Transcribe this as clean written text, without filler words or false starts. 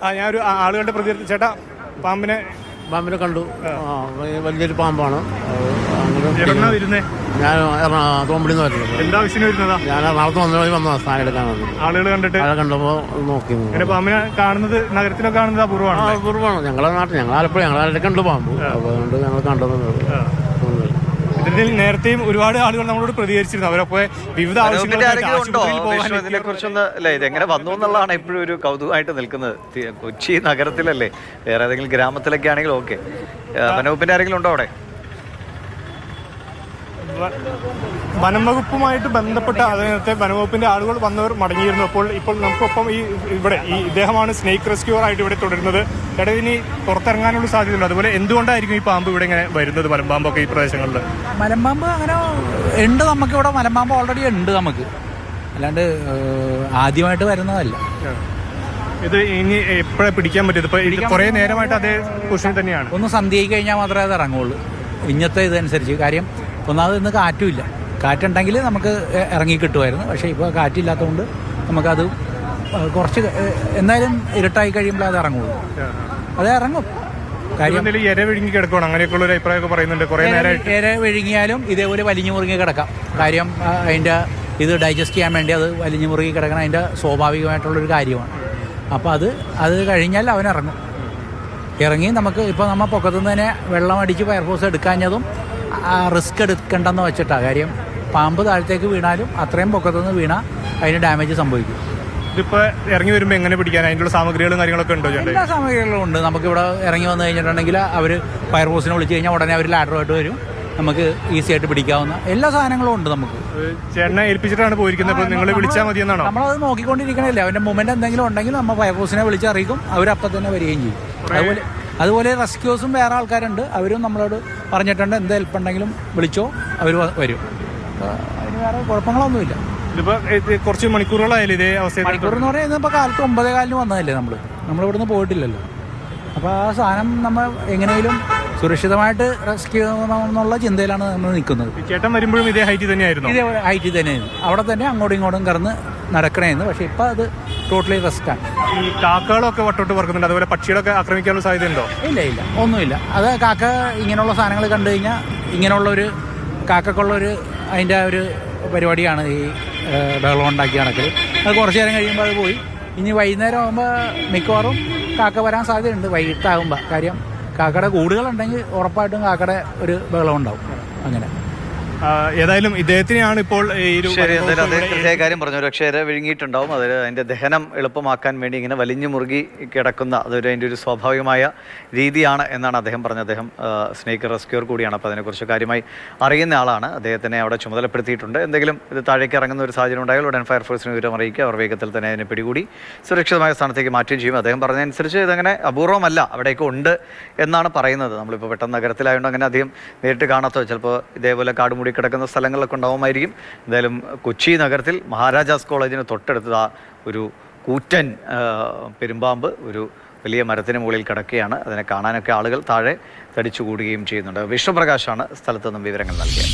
ഞാനൊരു ആളുകളുടെ പ്രതികരണം. ചേട്ടാ, പാമ്പിനെ കണ്ടു. വലിയൊരു പാമ്പാണ്. ഞാൻ തോമ്പിടിന്ന് വരുന്നത്. എന്താവശ്യം വരുന്നതാ? ഞാൻ എറണാകുളത്ത് വന്നതാണ് സാധനം എടുക്കാൻ വന്നത്. ആളുകൾ കണ്ടിട്ട് കണ്ടപ്പോൾ നോക്കി. പാമ്പിനെ കാണുന്നത് നഗരത്തിലൊക്കെ കാണുന്നത് അപൂർവമാണ്. അപൂർവമാണ്. ഞങ്ങളുടെ നാട്ടിൽ ഞങ്ങൾ ആലപ്പുഴ ഞങ്ങളുടെ കണ്ടു പാമ്പ്. അതുകൊണ്ട് ഞങ്ങൾ കണ്ടത്. ഇതിൽ നേരത്തെയും ഒരുപാട് ആളുകൾ നമ്മളോട് പ്രതികരിച്ചിരുന്നു. അവരൊക്കെ വിവിധ ഇതിനെ കുറിച്ചൊന്ന് അല്ലേ, ഇതെങ്ങനെ വന്നു എന്നുള്ളതാണ് എപ്പോഴും ഒരു കൗതുകമായിട്ട് നിൽക്കുന്നത്. കൊച്ചി നഗരത്തിലല്ലേ, വേറെ ഏതെങ്കിലും ഗ്രാമത്തിലൊക്കെ ആണെങ്കിൽ ഓക്കെ. വനവകുപ്പിന്റെ ആരെങ്കിലും ഉണ്ടോ അവിടെ? വനം വകുപ്പുമായിട്ട് ബന്ധപ്പെട്ട നേരത്തെ വനവകുപ്പിന്റെ ആളുകൾ വന്നവർ മടങ്ങിയിരുന്നു. ഇപ്പോൾ നമുക്കൊപ്പം ഇദ്ദേഹമാണ് സ്നേക്ക് റെസ്ക്യൂർ ആയിട്ട് ഇവിടെ തുടരുന്നത്. ഇനി പുറത്തിറങ്ങാനുള്ള സാധ്യതയുണ്ട്. അതുപോലെ എന്തുകൊണ്ടായിരിക്കും ഈ പാമ്പ് ഇവിടെ ഇങ്ങനെ വരുന്നത്, മലമ്പാമ്പൊക്കെ ഈ പ്രദേശങ്ങളിൽ? മലമ്പാമ്പ് അങ്ങനെ ഉണ്ട് നമുക്കിവിടെ. മലമ്പാമ്പ് ഓൾറെഡി ഉണ്ട് നമുക്ക്, അല്ലാണ്ട് ആദ്യമായിട്ട് വരുന്നതല്ല. ഇത് ഇനി എപ്പോഴാണ് പിടിക്കാൻ പറ്റിയത്? ഇപ്പൊ കുറേ നേരമായിട്ട് അതേ പൊസിഷൻ തന്നെയാണ്. ഒന്ന് സന്ധ്യയ്ക്ക് കഴിഞ്ഞാൽ മാത്രമേ അത് ഇറങ്ങുള്ളൂ ഇന്നത്തെ ഇതനുസരിച്ച്. കാര്യം ഒന്നാമത് ഇന്ന് കാറ്റുമില്ല. കാറ്റുണ്ടെങ്കിൽ നമുക്ക് ഇറങ്ങി കിട്ടുമായിരുന്നു. പക്ഷേ ഇപ്പോൾ കാറ്റില്ലാത്തതുകൊണ്ട് നമുക്കത് കുറച്ച് എന്തായാലും ഇരുട്ടായി കഴിയുമ്പോൾ അത് ഇറങ്ങുള്ളൂ. അത് ഇറങ്ങും. കാര്യം ഇര വിഴുങ്ങി കിടക്കണം അങ്ങനെയൊക്കെയുള്ള ഒരു അഭിപ്രായമൊക്കെ പറയുന്നുണ്ട്. കുറേ നേരമായിട്ട് ഇര വിഴുങ്ങിയാലും ഇതേപോലെ വലിഞ്ഞു മുറുങ്ങി കിടക്കാം. കാര്യം അതിൻ്റെ ഇത് ഡൈജസ്റ്റ് ചെയ്യാൻ വേണ്ടി അത് വലിഞ്ഞു മുറുകി കിടക്കണം. അതിൻ്റെ സ്വാഭാവികമായിട്ടുള്ളൊരു കാര്യമാണ്. അപ്പോൾ അത് കഴിഞ്ഞാൽ അവൻ ഇറങ്ങി നമുക്ക് ഇപ്പോൾ നമ്മൾ പൊക്കത്തുനിന്ന് തന്നെ വെള്ളം അടിച്ച് ഫയർഫോഴ്സ് എടുക്കാഞ്ഞതും റിസ്ക് എടുക്കണ്ടെന്ന് വെച്ചിട്ടാണ്. കാര്യം പാമ്പ് താഴത്തേക്ക് വീണാലും അത്രയും പൊക്കത്തുനിന്ന് വീണാൽ അതിന് ഡാമേജ് സംഭവിക്കും. ഇതിപ്പോൾ ഇറങ്ങി വരുമ്പോൾ എങ്ങനെ പിടിക്കാൻ അതിനുള്ള സാമഗ്രികളും കാര്യങ്ങളൊക്കെ ഉണ്ടോ? എല്ലാ സാമഗ്രികളും ഉണ്ട്. നമുക്കിവിടെ ഇറങ്ങി വന്നു കഴിഞ്ഞിട്ടുണ്ടെങ്കിൽ അവർ ഫയർഫോഴ്സിനെ വിളിച്ച് കഴിഞ്ഞാൽ ഉടനെ അവർ ലാഡറുമായിട്ട് വരും. നമുക്ക് ഈസി ആയിട്ട് പിടിക്കാവുന്ന എല്ലാ സാധനങ്ങളും ഉണ്ട്. നമുക്ക് ചേട്ടനെ ഏൽപ്പിച്ചിട്ടാണ് പോയിരിക്കുന്നത്. അപ്പോൾ നിങ്ങൾ വിളിച്ചാൽ മതി എന്നാണോ? നമ്മളത് നോക്കിക്കൊണ്ടിരിക്കണല്ലേ. അവൻ്റെ മൂവ്മെൻറ്റ് എന്തെങ്കിലും ഉണ്ടെങ്കിൽ നമ്മൾ ഫയർഫോഴ്സിനെ വിളിച്ച് അറിയിക്കും. അവരപ്പം തന്നെ വരികയും ചെയ്യും. അതുപോലെ റെസ്ക്യൂസും വേറെ ആൾക്കാരുണ്ട്. അവരും നമ്മളോട് പറഞ്ഞിട്ടുണ്ട് എന്ത് ഹെൽപ്പ് ഉണ്ടെങ്കിലും വിളിച്ചോ, അവർ വരും. അതിന് വേറെ കുഴപ്പങ്ങളൊന്നുമില്ല. ഇതിപ്പോൾ കുറച്ച് മണിക്കൂറുകളായാലും ഇതേ അവസ്ഥ. മണിക്കൂർ എന്ന് പറയുന്നത് ഇപ്പോൾ കാലത്ത് 9:15 വന്നതല്ലേ. നമ്മളിവിടുന്ന് പോയിട്ടില്ലല്ലോ. അപ്പോൾ ആ സാധനം നമ്മൾ എങ്ങനെയും സുരക്ഷിതമായിട്ട് റെസ്ക്യൂ എന്നുള്ള ചിന്തയിലാണ് നമ്മൾ നിൽക്കുന്നത്. ചേട്ടൻ വരുമ്പോഴും ഇതേ ഹൈറ്റിൽ തന്നെയായിരുന്നു? ഇതേ ഹൈറ്റിൽ തന്നെയായിരുന്നു. അവിടെ തന്നെ അങ്ങോട്ടും ഇങ്ങോട്ടും കറന്ന് നടക്കണേന്ന്. പക്ഷേ ഇപ്പോൾ അത് ടോട്ടലി റിസ്ക്കാണ്. ഈ കാക്കകളൊക്കെ വട്ടോട്ട് പറക്കുന്നുണ്ട്. അതുപോലെ പക്ഷികളൊക്കെ ആക്രമിക്കാനുള്ള സാധ്യതയുണ്ടോ? ഇല്ല ഒന്നുമില്ല. അത് കാക്ക ഇങ്ങനെയുള്ള സാധനങ്ങൾ കണ്ടു കഴിഞ്ഞാൽ ഇങ്ങനെയുള്ളൊരു കാക്കക്കുള്ളൊരു അതിൻ്റെ ഒരു പരിപാടിയാണ് ഈ ബഹളം ഉണ്ടാക്കി നടക്കൽ. അത് കുറച്ച് നേരം കഴിയുമ്പോൾ അത് പോയി. ഇനി വൈകുന്നേരം ആകുമ്പോൾ മിക്കവാറും കാക്ക വരാൻ സാധ്യതയുണ്ട് വൈകിട്ടാകുമ്പോൾ. കാര്യം കാക്കയുടെ കൂടുകളുണ്ടെങ്കിൽ ഉറപ്പായിട്ടും കാക്കയുടെ ഒരു ബഹളം ഉണ്ടാവും. അങ്ങനെ ഏതായാലും ഇദ്ദേഹത്തിനെയാണ് ഇപ്പോൾ കാര്യം പറഞ്ഞു. പക്ഷേ ഇര വിഴുങ്ങിയിട്ടുണ്ടാവും. അതിൻ്റെ ദഹനം എളുപ്പമാക്കാൻ വേണ്ടി ഇങ്ങനെ വലിഞ്ഞു മുറുകി കിടക്കുന്ന അതിൻ്റെ ഒരു സ്വാഭാവികമായ രീതിയാണ് എന്നാണ് അദ്ദേഹം പറഞ്ഞത്. അദ്ദേഹം സ്നേക്ക് റെസ്ക്യൂർ കൂടിയാണ്. അപ്പോൾ അതിനെക്കുറിച്ച് കാര്യമായി അറിയുന്ന ആളാണ്. അദ്ദേഹത്തിനെ അവിടെ ചുമതലപ്പെടുത്തിയിട്ടുണ്ട്. എന്തെങ്കിലും ഇത് താഴേക്ക് ഇറങ്ങുന്ന ഒരു സാഹചര്യം ഉണ്ടായാൽ ഉടൻ ഫയർഫോഴ്സിന് വിവരം അറിയിക്കുക. അവർ വേഗത്തിൽ തന്നെ അതിനെ പിടികൂടി സുരക്ഷിതമായ സ്ഥാനത്തേക്ക് മാറ്റുകയും ചെയ്യും. അദ്ദേഹം പറഞ്ഞതനുസരിച്ച് ഇതങ്ങനെ അപൂർവമല്ല, അവിടേക്ക് ഉണ്ട് എന്നാണ് പറയുന്നത്. നമ്മളിപ്പോൾ പെട്ടെന്ന് നഗരത്തിലായതുകൊണ്ട് അങ്ങനെ അധികം നേരിട്ട് കാണാത്തോ, ചിലപ്പോൾ ഇതേപോലെ കാടുമൂടി കിടക്കുന്ന സ്ഥലങ്ങളിലൊക്കെ ഉണ്ടാവുമായിരിക്കും. എന്തായാലും കൊച്ചി നഗരത്തിൽ മഹാരാജാസ് കോളേജിന് തൊട്ടടുത്ത് ഒരു കൂറ്റൻ പെരുമ്പാമ്പ് ഒരു വലിയ മരത്തിന് മുകളിൽ കിടക്കുകയാണ്. അതിനെ കാണാനൊക്കെ ആളുകൾ താഴെ തടിച്ചുകൂടുകയും ചെയ്യുന്നുണ്ട്. വിഷ്ണുപ്രകാശാണ് സ്ഥലത്ത് നിന്നും വിവരങ്ങൾ നൽകിയത്.